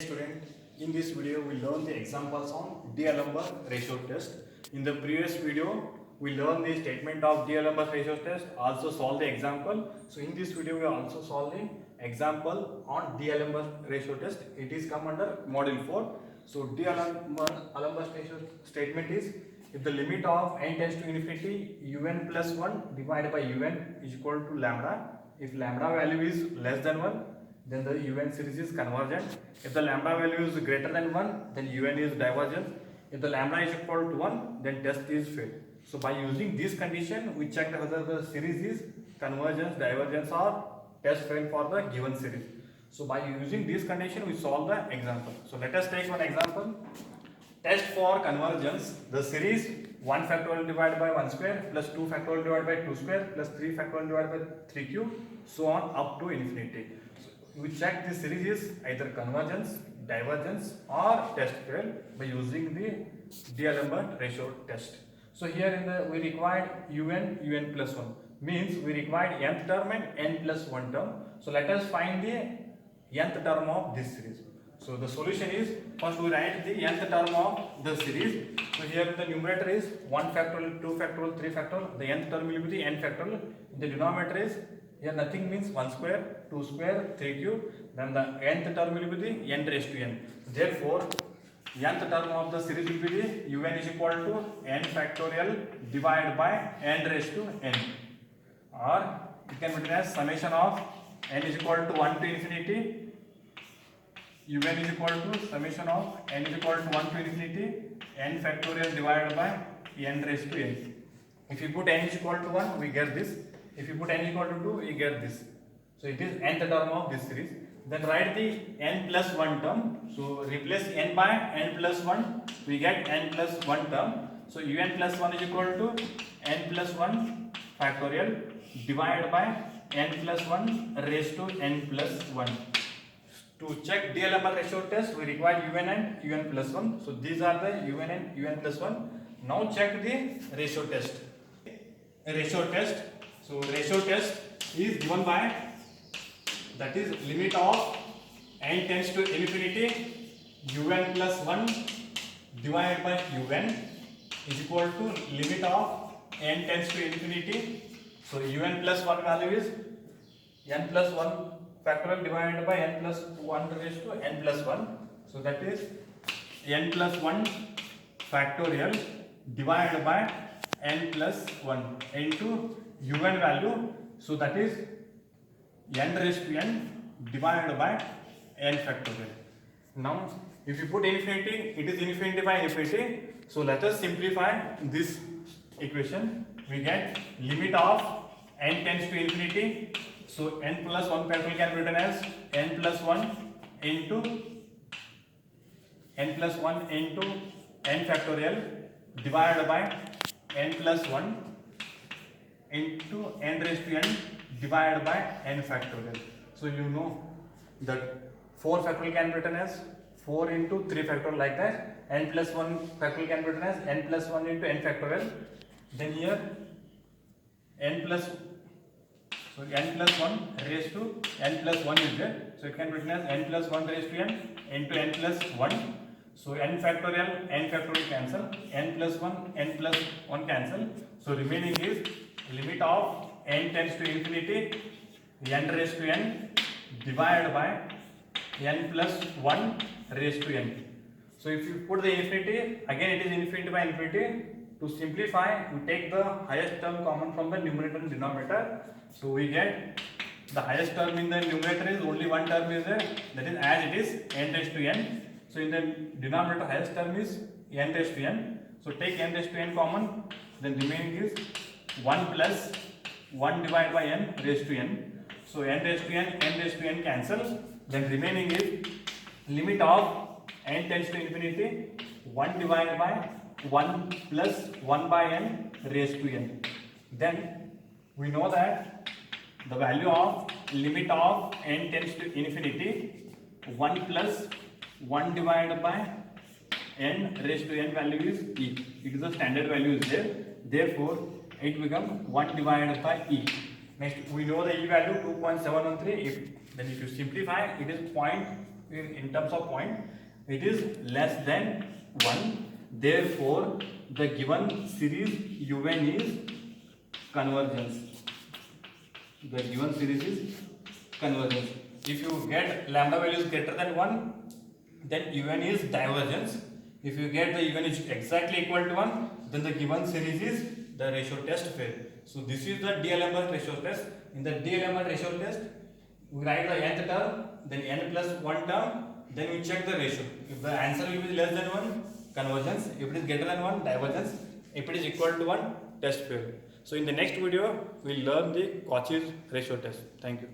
Student, in this video we learn the examples on D'Alembert ratio test. In the previous video we learned the statement of D'Alembert ratio test, also solve the example. So in this video we also solve the example on D'Alembert ratio test. It is come under module 4. So D'Alembert ratio statement is, if the limit of n tends to infinity, un plus 1 divided by un is equal to lambda. If lambda value is less than 1, then the UN series is convergent. If the lambda value is greater than 1, then UN is divergent. If the lambda is equal to 1, then test is failed. So by using this condition, we check whether the series is convergence, divergence or test failed for the given series. So by using this condition, we solve the example. So let us take one example. Test for convergence, the series 1 factorial divided by 1 square plus 2 factorial divided by 2 square plus 3 factorial divided by 3 cube, so on up to infinity. We check the series is either convergence, divergence or test failed by using the D'Alembert ratio test. So here in the we required un plus 1, means we required nth term and n plus 1 term. So let us find the nth term of this series. So the solution is, first we write the nth term of the series. So here the numerator is 1 factorial, 2 factorial, 3 factorial. The nth term will be the n factorial. The denominator is, here nothing means 1 square, 2 square, 3 cube. Then the nth term will be the n raised to n. Therefore, nth term of the series will be the un is equal to n factorial divided by n raised to n. Or it can be written as summation of n is equal to 1 to infinity. Un is equal to summation of n is equal to 1 to infinity n factorial divided by n raised to n. If you put n is equal to 1, we get this. If you put n equal to 2, you get this. So it is nth term of this series. Then write the n plus 1 term. So replace n by n plus 1, we get n plus 1 term. So un plus 1 is equal to n plus 1 factorial divided by n plus 1 raised to n plus 1. To check D'Alembert ratio test, we require un and un plus 1. So these are the un and un plus 1. Now check the ratio test. Ratio test. So ratio test is given by, that is limit of n tends to infinity, un plus 1 divided by un is equal to limit of n tends to infinity. So un plus 1 value is n plus 1 factorial divided by n plus 1 raised to n plus 1. So that is n plus 1 factorial divided by n plus 1 into un value. So that is n raised to n divided by n factorial. Now if you put infinity, it is infinity by infinity. So let us simplify this equation. We get limit of n tends to infinity. So n plus 1 factorial can be written as n plus 1 into n factorial divided by n plus 1 into n raised to n divided by n factorial. So you know that 4 factorial can be written as 4 into 3 factorial, like that. N plus 1 factorial can be written as n plus 1 into n factorial. Then here n plus 1 raised to n plus 1 is there. So it can be written as n plus 1 raised to n into n plus 1. So n factorial cancel, n plus 1 cancel. So remaining is limit of n tends to infinity, n raised to n divided by n plus 1 raised to n. So if you put the infinity, again it is infinity by infinity. To simplify, we take the highest term common from the numerator and denominator. So we get the highest term in the numerator is only one term is there, that is as it is n raised to n. So in the denominator highest term is n raised to n. So take n raised to n common, then remaining is 1 plus 1 divided by n raised to n. So n raised to n cancel. Then remaining is limit of n tends to infinity, 1 divided by 1 plus 1 by n raised to n. Then we know that the value of limit of n tends to infinity, 1 plus 1 divided by n raised to n value is e. It is a standard value is there. Therefore, it becomes 1 divided by e. Next, we know the e value 2.713. Then if you simplify, it is in terms of point, it is less than 1. Therefore, the given series un is convergence. The given series is convergence. If you get lambda value is greater than 1, then un is divergence. If you get the un is exactly equal to 1, then the given series is the ratio test fail. So this is the D'Alembert ratio test. In the D'Alembert ratio test, we write the nth term, then n plus 1 term, then we check the ratio. If the answer will be less than 1, convergence. If it is greater than 1, divergence. If it is equal to 1, test fail. So in the next video, we will learn the Cauchy's ratio test. Thank you.